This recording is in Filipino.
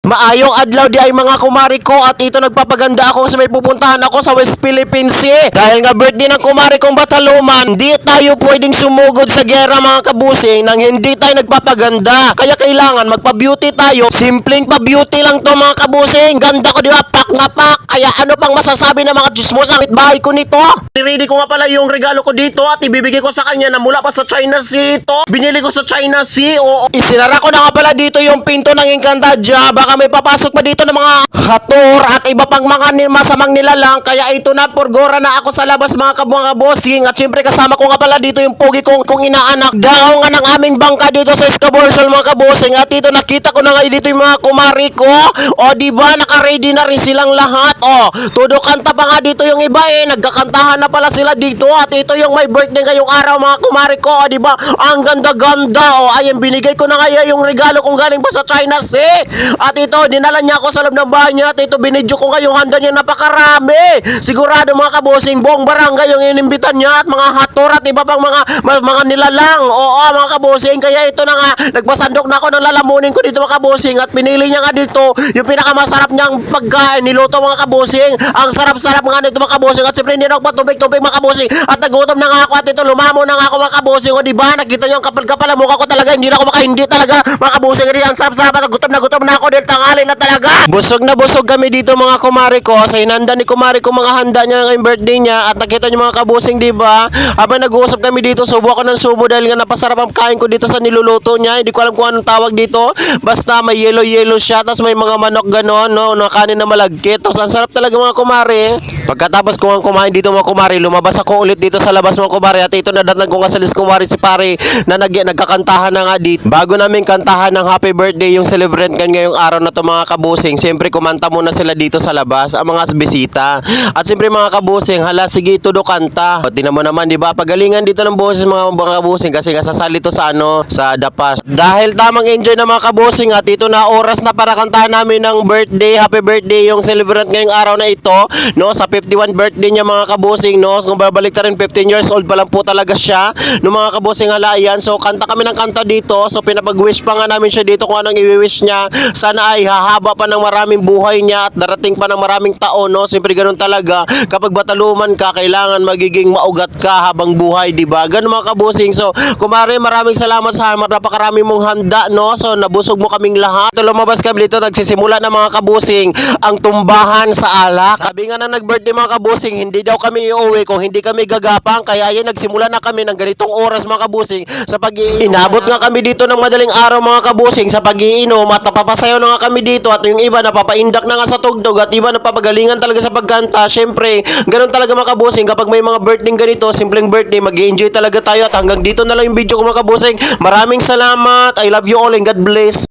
Maayong adlaw di ay mga kumari ko at ito nagpapaganda ako sa may pupuntahan ako sa West Philippines Sea. Dahil nga birthday ng kumari kong Bataluman, hindi tayo pwedeng sumugod sa gera mga kabusing nang hindi tayo nagpapaganda. Kaya kailangan magpa-beauty tayo. Simpleng pa-beauty lang to mga kabusing. Ganda ko di ba? Pak na pak. Kaya ano pang masasabi ng mga chismosang bahay ko nito? Niredy ko nga pala yung regalo ko dito at ibibigay ko sa kanya na mula pa sa China Sea ito. Binili ko sa China Sea. Oo, isinara ko na nga pala dito yung pinto ng Encantadia. Baka may papasok pa dito ng mga hator at iba pang mga masamang nilalang. Kaya ito na, purgora na ako sa labas mga kabosing. At syempre kasama ko nga pala dito yung pugi kong inaanak. Dao nga ng aming bangka dito sa Escaborsal mga kabosing. At ito nakita ko na nga dito yung mga kumari ko. O diba, naka-ready na rin silang lahat. O, todo kanta pa nga dito yung iba eh. Nagkakantahan na pala sila dito. At ito yung my birthday ngayong araw mga kumari ko. O diba, ang ganda-ganda. O ayan, binigay ko na nga yung regalo kong galing pa sa China Sea. At ito, dinala niya ako sa loob ng bahay niya. At ito, binidyo ko nga yung handa niya napakarami. Sigurado mga kabosing, buong barangay yung inimbitan niya. At mga hator at iba pang mga nilalang. Oo, mga kabosing. Kaya ito na nga, nagbasandok na ako ng lalamunin ko dito mga kabosing. At pinili niya nga dito yung pinakamasarap niyang pagkain. Niluto mga kabosing. Ang sarap-sarap nga nito mga kabosing. At siyempre hindi na ako patumpik-tumpik mga kabosing. At nagutom na nga ako. At ito, lumamo na nga ako mga kabosing. O diba, nakita niyo ang kapal-kapal ang mukha ko talaga. Hindi na ako makahindi talaga mga kabosing. Ang sarap-sarap at gutom na ako dahil tanghali na talaga. Busog na busog kami dito mga kumari ko. Sa inanda ni kumari ko mga handa niya ngayong birthday niya. At nakita niyo mga kabusing diba? Habang nag-uusap kami dito, subo ako ng subo dahil nga napasarap ang kain ko dito sa niluluto niya. Hindi ko alam kung anong tawag dito. Basta may yellow siya. Tapos may mga manok ganon, no? Kanin na malagkit. Tapos ang sarap talaga mga kumari. Pagkatapos ko ang kumain dito mga kumari, lumabas ako ulit dito sa labas mga kumari. At ito nadatnan ko nga sa list kumari si pare na nagkakantahan na nga dito. Bago namin kantahan ng happy birthday yung celebrant kan ngayong araw na to mga kabusing, siyempre kumanta muna sila dito sa labas ang mga bisita. At siyempre mga kabusing, hala sige tudo kanta. O tinan mo naman di ba, pagalingan dito ng boses mga kabusing kasi kasasali to sa sa dapas. Dahil tamang enjoy na mga kabusing at ito na oras na para kantahan namin ng birthday, happy birthday yung celebrant ngayong araw na ito, no, sa 51 birthday niya mga kabusing, no. Kung babalik ta rin 15 years old pa lang po talaga siya, no mga kabusing, hala yan. So kanta kami ng kanta dito. So pinapag-wish pa nga namin siya dito kung anong i-wish niya. Sana ay hahaba pa ng maraming buhay niya at darating pa ng maraming taon, no? Siyempre ganun talaga. Kapag bataluman ka, kailangan magiging maugat ka habang buhay, di ba? Ganun mga kabusing. So, kumare, maraming salamat sa napakarami mong handa, no? So, nabusog mo kaming lahat. So, lumabas kami dito, nagsisimula na mga kabusing ang tumbahan sa alak. Sabi nga na nag-birthday mga kabusing, hindi daw kami iuwi kung hindi kami gagapang. Kaya yan, nagsimula na kami ng ganitong oras mga kabusing sa pag-iinom. Inabot nga kami dito ng madaling araw mga kabusing sa pag-iinom at napapasayaw na nga kami dito at yung iba napapaindak na nga sa tugtog at iba napapagalingan talaga sa pagkanta. Syempre, ganun talaga mga kabusing kapag may mga birthday ganito, simpleng birthday, mag-enjoy talaga tayo at hanggang dito na lang yung video ko mga kabusing. Maraming salamat. I love you all and God bless.